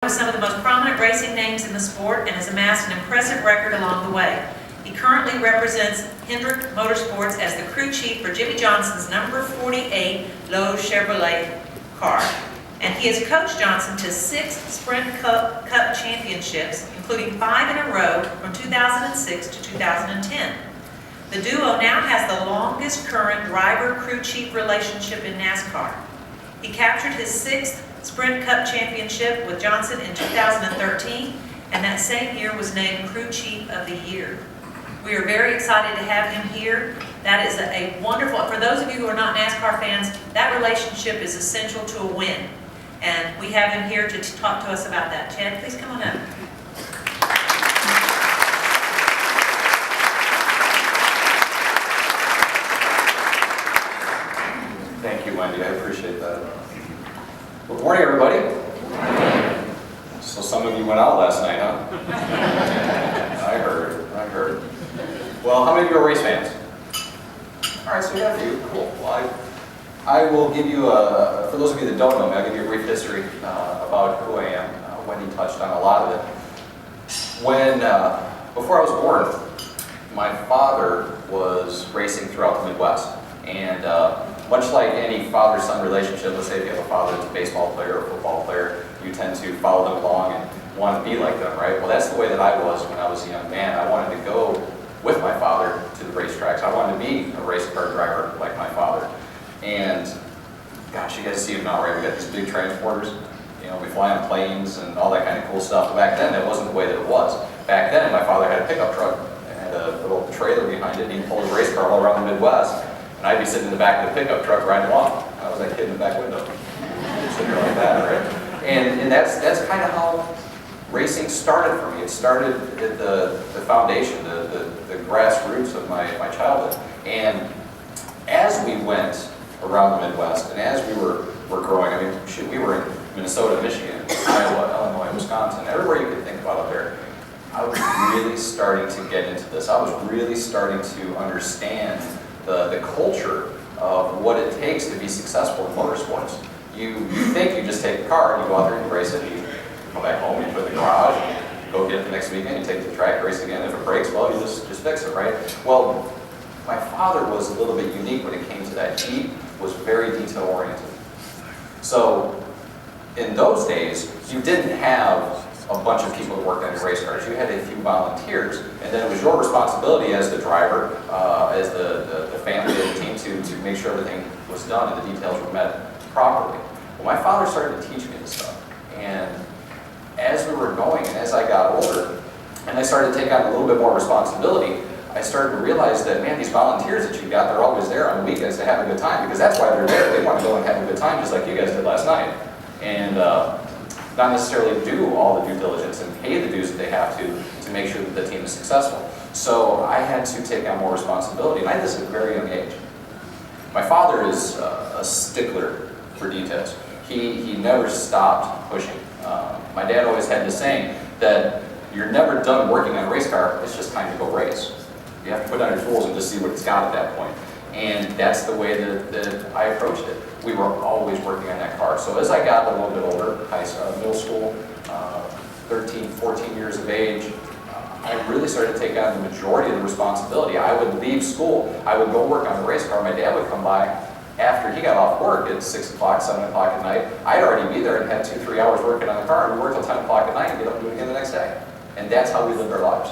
With some of the most prominent racing names in the sport and has amassed an impressive record along the way. He currently represents Hendrick Motorsports as the crew chief for Jimmy Johnson's number 48 Lowe's Chevrolet car. And he has coached Johnson to 6 Sprint Cup championships, including 5 in a row from 2006 to 2010. The duo now has the longest current driver-crew chief relationship in NASCAR. He captured his 6th Sprint Cup championship with Johnson in 2013, and that same year was named Crew Chief of the Year. We are very excited to have him here. That is a wonderful, for those of you who are not NASCAR fans, that relationship is essential to a win. And we have him here to talk to us about that. Chad, please come on up. Thank you, Wendy. I appreciate that. Well, good morning, everybody. So some of you went out last night, huh? I heard. Well, how many of you are race fans? All right, so we got a few. Cool. Well, I will give you for those of you that don't know me, I'll give you a brief history about who I am. Wendy touched on a lot of it. Before I was born, my father was racing throughout the Midwest. And much like any father-son relationship, let's say if you have a father that's a baseball player or a football player, you tend to follow them along and want to be like them, right? Well, that's the way that I was when I was a young man. I wanted to go with my father to the racetracks. I wanted to be a race car driver like my father. And gosh, you guys see them now, right? We got these big transporters. You know, we fly on planes and all that kind of cool stuff. But back then, that wasn't the way that it was. Back then, my father had a pickup truck and had a little trailer behind it, and he'd pull his race car all around the Midwest. And I'd be sitting in the back of the pickup truck riding along. I was that kid in the back window. Sitting there like that, right? And that's kind of how racing started for me. It started at the foundation, the grassroots of my childhood. And as we went around the Midwest, and as we were growing, I mean, shoot, we were in Minnesota, Michigan, Iowa, Illinois, Wisconsin, everywhere you could think about up there. I was really starting to get into this. I was really starting to understand the culture of what it takes to be successful in motorsports. You think you just take the car and you go out there and you race it, you come back home, you put it in the garage, you go get it the next weekend, you take it to the track, race again. If it breaks, well, you just fix it, right? Well, my father was a little bit unique when it came to that. He was very detail-oriented. So in those days, you didn't have a bunch of people that worked on your race cars. You had a few volunteers, and then it was your responsibility as the driver, as the family of the team to make sure everything was done and the details were met properly. Well, my father started to teach me this stuff, and as we were going and as I got older, and I started to take on a little bit more responsibility, I started to realize that, man, these volunteers that you got, they're always there on the weekends to have a good time, because that's why they're there. They want to go and have a good time, just like you guys did last night. And not necessarily do all the due diligence and pay the dues that they have to make sure that the team is successful. So I had to take on more responsibility, and I did this at a very young age. My father is a stickler for details. He never stopped pushing. My dad always had this saying that you're never done working on a race car, it's just time to go race. You have to put on your tools and just see what it's got at that point. And that's the way that I approached it. We were always working on that car. So as I got a little bit older, middle school, 13, 14 years of age, I really started to take on the majority of the responsibility. I would leave school, I would go work on the race car. My dad would come by after he got off work at 6 o'clock, 7 o'clock at night. I'd already be there and had 2-3 hours working on the car, and we worked till 10 o'clock at night and get up and do it again the next day. And that's how we lived our lives.